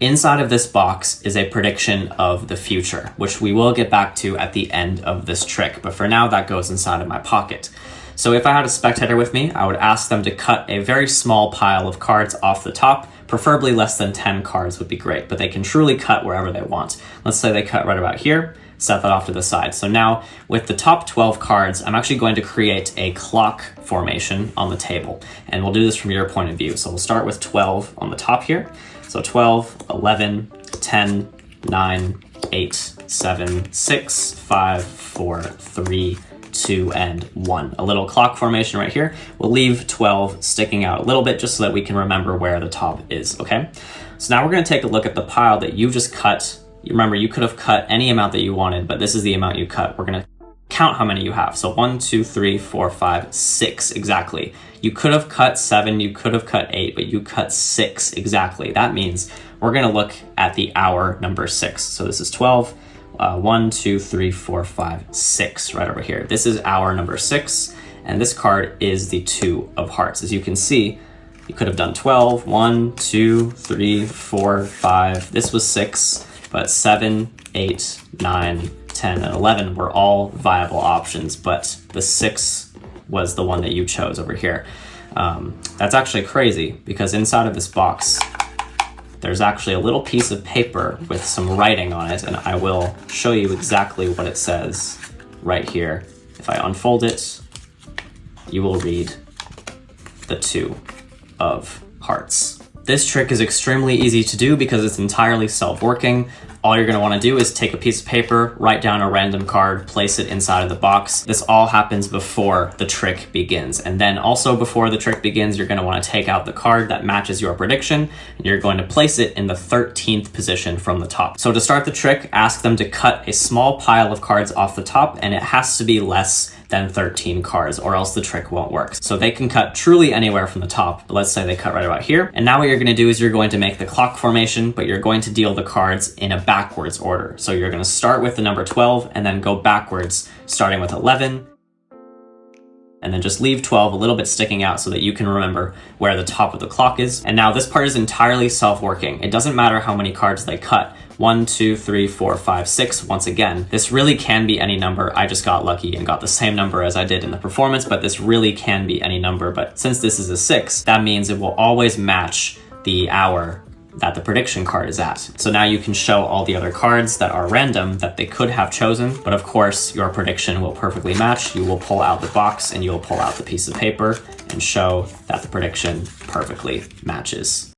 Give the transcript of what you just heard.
Inside of this box is a prediction of the future, which we will get back to at the end of this trick, but for now that goes inside of my pocket. So if I had a spectator with me, I would ask them to cut a very small pile of cards off the top, preferably less than 10 cards would be great, but they can truly cut wherever they want. Let's say they cut right about here, set that off to the side. So now with the top 12 cards, I'm actually going to create a clock formation on the table, and we'll do this from your point of view. So we'll start with 12 on the top here. So 12, 11, 10, 9, 8, 7, 6, 5, 4, 3, 2, and 1. A little clock formation right here. We'll leave 12 sticking out a little bit just so that we can remember where the top is, okay? So now we're gonna take a look at the pile that you just cut. Remember, you could have cut any amount that you wanted, but this is the amount you cut. We're gonna count how many you have. So 1, 2, 3, 4, 5, 6 exactly. You could have cut 7, you could have cut 8, but you cut 6 exactly. That means we're gonna look at the hour number 6. So this is 12, 1, 2, 3, 4, 5, 6 right over here. This is hour number 6, and this card is the 2 of hearts. As you can see, you could have done 12, 1, 2, 3, 4, 5. This was 6, but 7, 8, 9, 10, and 11 were all viable options, but the 6 was the one that you chose over here. That's actually crazy because inside of this box, there's actually a little piece of paper with some writing on it, and I will show you exactly what it says right here. If I unfold it, you will read the 2 of hearts. This trick is extremely easy to do because it's entirely self-working. All you're gonna wanna do is take a piece of paper, write down a random card, place it inside of the box. This all happens before the trick begins. And then also before the trick begins, you're gonna wanna take out the card that matches your prediction, and you're going to place it in the 13th position from the top. So to start the trick, ask them to cut a small pile of cards off the top, and it has to be less than 13 cards or else the trick won't work. So they can cut truly anywhere from the top, but let's say they cut right about here. And now what you're gonna do is you're going to make the clock formation, but you're going to deal the cards in a backwards order. So you're gonna start with the number 12 and then go backwards, starting with 11, and then just leave 12 a little bit sticking out so that you can remember where the top of the clock is. And now this part is entirely self-working. It doesn't matter how many cards they cut. 1, 2, 3, 4, 5, 6. Once again, this really can be any number. I just got lucky and got the same number as I did in the performance, but this really can be any number. But since this is a 6, that means it will always match the hour that the prediction card is at. So now you can show all the other cards that are random that they could have chosen, but of course your prediction will perfectly match. You will pull out the box and you will pull out the piece of paper and show that the prediction perfectly matches.